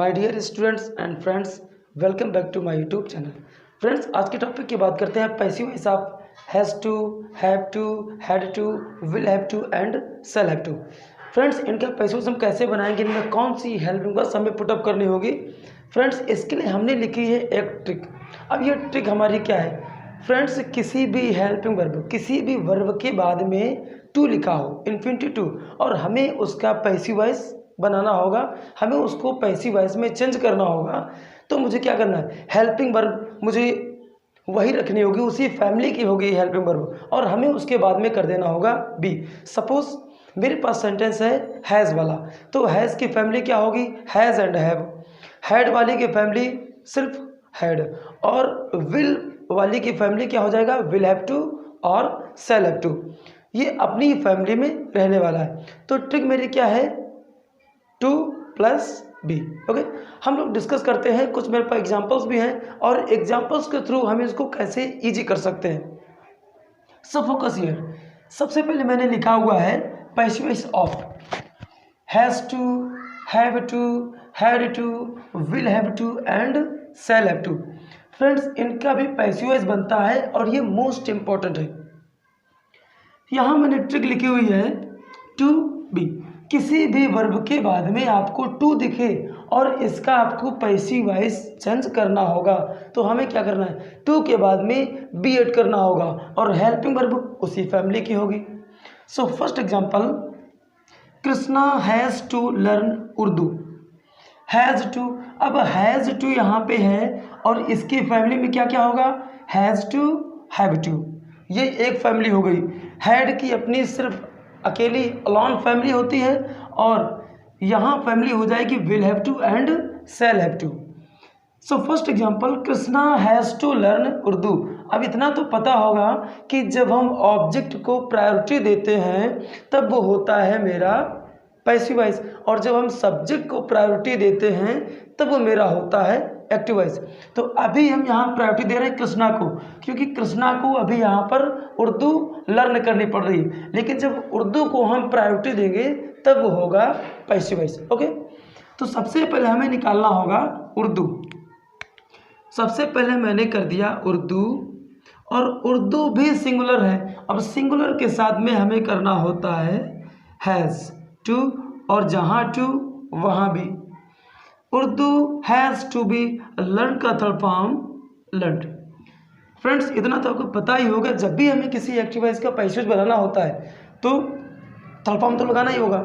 My dear students and friends, welcome back to my YouTube channel. Friends, आज के topic की बात करते हैं passive voice of has to, have to, had to, will have to and shall have to. Friends, इनका passive हम कैसे बनाएंगे, इनमें कौन सी हेल्पिंग वर्ब्स हमें पुटअप करनी होगी। फ्रेंड्स, इसके लिए हमने लिखी है एक ट्रिक। अब ये ट्रिक हमारी क्या है फ्रेंड्स, किसी भी हेल्पिंग वर्ब, किसी भी वर्ब के बाद में टू लिखा हो, इन्फिनिटिव टू, और हमें उसका पैसिव वॉइस बनाना होगा, हमें उसको पैसिव वॉइस में चेंज करना होगा। तो मुझे क्या करना है, हेल्पिंग वर्ब मुझे वही रखनी होगी, उसी फैमिली की होगी हेल्पिंग वर्ब, और हमें उसके बाद में कर देना होगा बी। सपोज मेरे पास सेंटेंस है हैज़ वाला, तो हैज़ की फैमिली क्या होगी, हैज़ एंड हैव। हैड वाली की फैमिली सिर्फ हैड, और विल वाली की फैमिली क्या हो जाएगा, विल हैव टू और शैल हैव टू। ये अपनी फैमिली में रहने वाला है। तो ट्रिक मेरी क्या है, टू प्लस बी। ओके, हम लोग डिस्कस करते हैं, कुछ मेरे पास एग्जांपल्स भी हैं, और एग्जांपल्स के थ्रू हम इसको कैसे इजी कर सकते हैं। So focus here. सबसे पहले मैंने लिखा हुआ है passive voice of has to, have to, had to, will have to and shall have to. Friends, इनका भी पैसिव वॉइस बनता है और ये मोस्ट इंपॉर्टेंट है। यहाँ मैंने ट्रिक लिखी हुई है टू बी। किसी भी वर्ब के बाद में आपको टू दिखे और इसका आपको पैसिव वॉइस चेंज करना होगा, तो हमें क्या करना है, टू के बाद में बी ऐड करना होगा, और हेल्पिंग वर्ब उसी फैमिली की होगी। So first example, Krishna has to learn Urdu. Has to, अब हैज़ टू यहाँ पे है और इसकी फैमिली में क्या क्या होगा, हैज़ टू, हैव टू। ये एक फैमिली हो गई। हैड की अपनी सिर्फ अकेली अलॉन फैमिली होती है, और यहाँ फैमिली हो जाएगी will have to and shall have to. So first example, Krishna has to learn Urdu. अब इतना तो पता होगा कि जब हम ऑब्जेक्ट को प्रायोरिटी देते हैं तब वो होता है मेरा पैसिव वॉइस, और जब हम सब्जेक्ट को प्रायोरिटी देते हैं तब वो मेरा होता है एक्टिव वॉइस। तो अभी हम यहाँ प्रायोरिटी दे रहे हैं कृष्णा को, क्योंकि कृष्णा को अभी यहाँ पर उर्दू लर्न करनी पड़ रही है, लेकिन जब उर्दू को हम प्रायोरिटी देंगे तब वो होगा पैसिव वॉइस। ओके, तो सबसे पहले हमें निकालना होगा उर्दू। सबसे पहले मैंने कर दिया उर्दू, और उर्दू भी सिंगुलर है। अब सिंगुलर के साथ में हमें करना होता है हैज़ टू, और जहाँ टू वहाँ भी। Urdu has to be learn का थर्ड फॉर्म लर्न्ड। फ्रेंड्स, इतना तो आपको पता ही होगा, जब भी हमें किसी एक्टिव वॉइस का पैसिव बनाना होता है तो थर्ड फॉर्म तो लगाना ही होगा,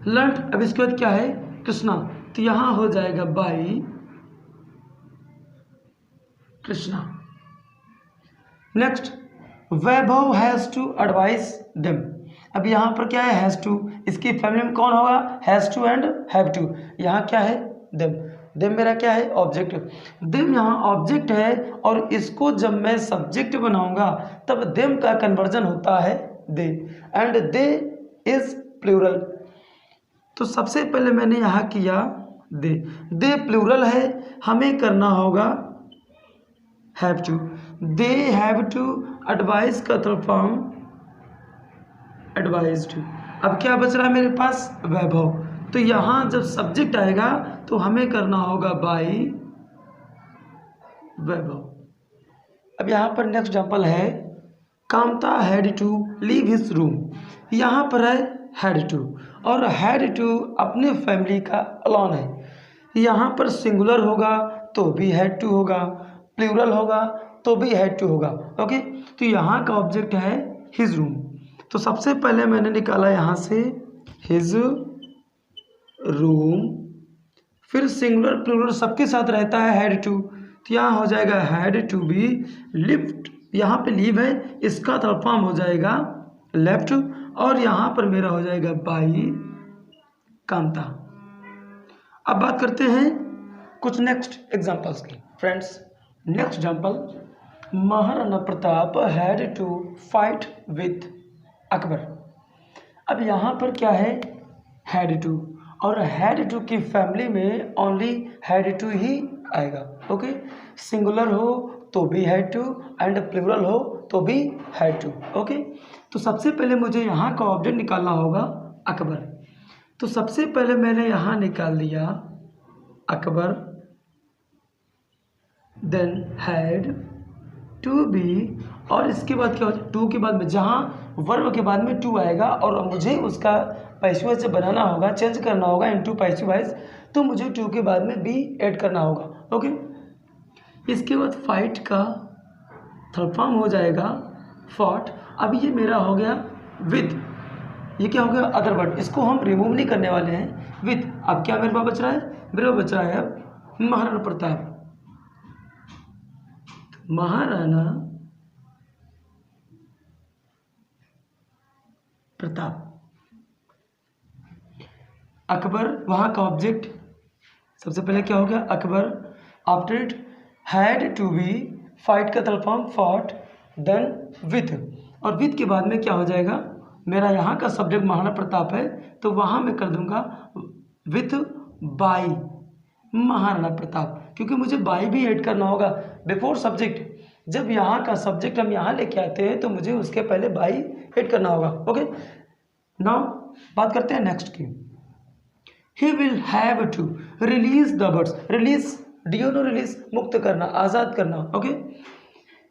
लर्न्ड। अब इसके बाद क्या है, कृष्णा, तो यहाँ हो जाएगा by Krishna. Next, Vaibhav has to advice them. अब यहाँ पर क्या है, हैज़ टू, इसकी फैमिली में कौन होगा, has to and have to. यहाँ क्या है, देम। देम मेरा क्या है, ऑब्जेक्ट। देम यहाँ ऑब्जेक्ट है, और इसको जब मैं सब्जेक्ट बनाऊंगा तब देम का कन्वर्जन होता है दे, एंड दे इज प्लूरल। तो सबसे पहले मैंने यहाँ किया दे। दे प्लूरल है, हमें करना होगा have to. They have to advice का थर्ड फॉर्म एडवाइज्ड। अब क्या बच रहा है मेरे पास, वैभव। तो यहाँ जब सब्जेक्ट आएगा तो हमें करना होगा बाई वैभव। अब यहाँ पर नेक्स्ट एग्जाम्पल है, Kamta had to leave his room. यहाँ पर है हैड टू, और हैड टू अपने फैमिली का अलॉन है। यहाँ पर सिंगुलर होगा तो भी हैड टू होगा, प्लूरल होगा तो भी हैड टू होगा। ओके, तो यहाँ का ऑब्जेक्ट है हिज रूम। तो सबसे पहले मैंने निकाला यहाँ से हिज रूम, फिर सिंगुलर प्लूरल सबके साथ रहता है हैड टू, तो यहाँ हो जाएगा हैड टू बी लिफ्ट। यहाँ पे लीव है, इसका थर्ड फॉर्म हो जाएगा लेफ्ट, और यहाँ पर मेरा हो जाएगा बाई कांता। अब बात करते हैं कुछ नेक्स्ट एग्जांपल्स की। Friends, next example, Maharana Pratap had to fight with Akbar. अब यहाँ पर क्या है, हैड टू, और हैड टू की फैमिली में ओनली हैड टू ही आएगा। ओके, सिंगुलर हो तो भी हैड टू, एंड प्लूरल हो तो भी हैड टू। ओके, तो सबसे पहले मुझे यहाँ का ऑब्जेक्ट निकालना होगा अकबर। तो सबसे पहले मैंने यहाँ निकाल दिया Akbar then had to be, और इसके बाद क्या होता है, टू के बाद में जहाँ वर्ब के बाद में टू आएगा और मुझे उसका पैसिव वॉइस बनाना होगा, चेंज करना होगा इनटू पैसिव वॉइस, तो मुझे टू के बाद में बी ऐड करना होगा। ओके, इसके बाद फाइट का थर्ड फॉर्म हो जाएगा फॉट। अब ये मेरा हो गया विद, ये क्या हो गया अदर वर्ड, इसको हम रिमूव नहीं करने वाले हैं विद। अब क्या मेरे पास बच रहा है, मेरे पास बच रहा है अब महाराणा प्रताप, महाराणा प्रताप। अकबर वहाँ का ऑब्जेक्ट, सबसे पहले क्या हो गया Akbar, after it had to be, fight का third form fought, then with, और विथ के बाद में क्या हो जाएगा, मेरा यहाँ का सब्जेक्ट महाराणा प्रताप है तो वहाँ मैं कर दूंगा विथ बाई महाराणा प्रताप, क्योंकि मुझे बाई भी ऐड करना होगा बिफोर सब्जेक्ट। जब यहाँ का सब्जेक्ट हम यहाँ लेके आते हैं तो मुझे उसके पहले बाई ऐड करना होगा। ओके, नाउ बात करते हैं नेक्स्ट की। He will have to release the birds, release डीओनो रिलीज, मुक्त करना, आज़ाद करना। Okay,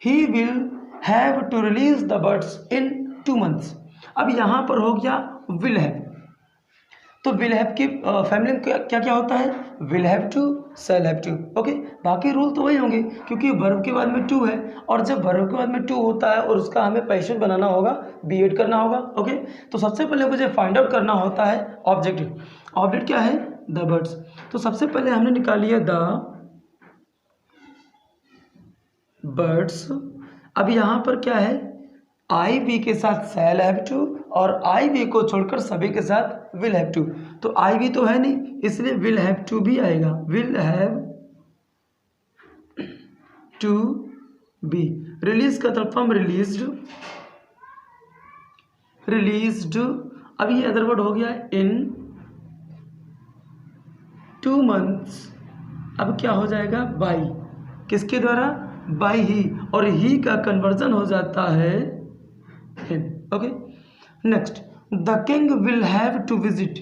he will have to release the birds in 2 months। अब यहाँ पर हो गया विल हैव, तो विल हैव की फैमिली में क्या क्या होता है, will have to, shall have to. Okay, बाकी रूल तो वही होंगे क्योंकि वर्ब के बाद में टू है, और जब वर्ब के बाद में टू होता है और उसका हमें पैसिव बनाना होगा, बी एड करना होगा। ओके, तो सबसे पहले मुझे फाइंड आउट करना होता है ऑब्जेक्ट। ऑब्जेक्ट क्या है, द बर्ड्स। तो सबसे पहले हमने निकाल लिया द बर्ड्स। अब यहाँ पर क्या है, आई बी के साथ शैल हैव टू, और आई बी को छोड़कर सभी के साथ विल हैव टू। तो आई बी तो है नहीं, इसलिए विल हैव टू भी आएगा, will have to be. Release का थर्ड फॉर्म रिलीज्ड, रिलीज्ड। अब ये अदर वर्ड हो गया इन 2 months। अब क्या हो जाएगा, बाई, किसके द्वारा, बाई ही, और ही का कन्वर्जन हो जाता है him. Okay, next, the king will have to visit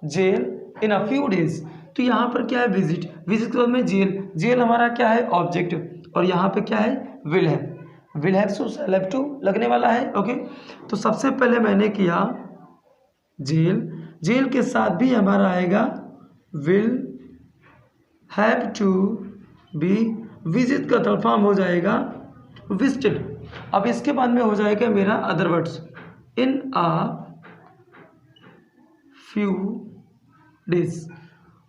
jail in a few days. तो यहाँ पर क्या है, विजिट, विजिट के बाद में जेल, जेल हमारा क्या है ऑब्जेक्ट, और यहाँ पे क्या है will have, will have to shall have to लगने वाला है। ओके, तो सबसे पहले मैंने किया जेल, जेल के साथ भी हमारा आएगा will have to be, visit का थर्ड फॉर्म हो जाएगा विजिटेड। अब इसके बाद में हो जाएगा मेरा other words, in a few days.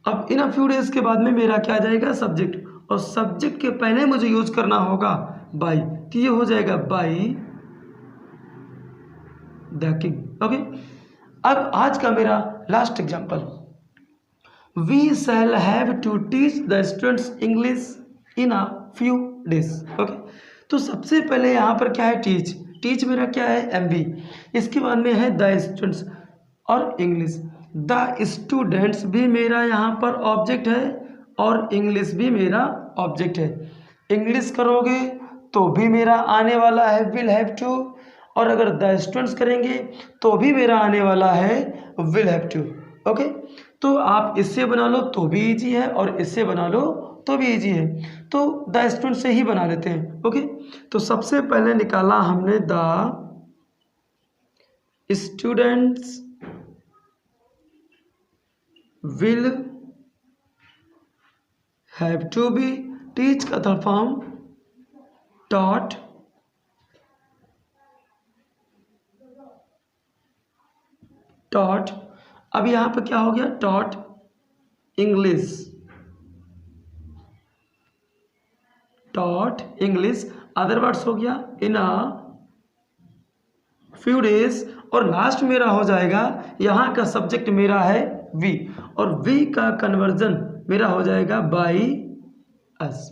अब इन अ फ्यू डेज के बाद में मेरा क्या आ जाएगा, सब्जेक्ट, और सब्जेक्ट के पहले मुझे यूज करना होगा बाई, तो ये हो जाएगा बाई द किंग। ओके, अब आज का मेरा last example, we shall have to teach the students English in a few days. Okay, तो सबसे पहले यहाँ पर क्या है, टीच, टीच मेरा क्या है एमबी, इसके बाद में है द स्टूडेंट्स और इंग्लिश। द स्टूडेंट्स भी मेरा यहाँ पर ऑब्जेक्ट है और इंग्लिश भी मेरा ऑब्जेक्ट है। इंग्लिश करोगे तो भी मेरा आने वाला है विल हैव टू, और अगर द स्टूडेंट्स करेंगे तो भी मेरा आने वाला है विल हैव टू। ओके, तो आप इससे बना लो तो भी इजी है और इससे बना लो तो भी इजी है, तो द स्टूडेंट से ही बना लेते हैं। ओके, तो सबसे पहले निकाला हमने the students will have to be, teach का थर्ड फॉर्म टॉट, टॉट। अब यहां पर क्या हो गया, taught English, taught English. Other words हो गया इन अ फ्यू डेज, और लास्ट मेरा हो जाएगा, यहाँ का सब्जेक्ट मेरा है वी, और वी का कन्वर्जन मेरा हो जाएगा बाई अस।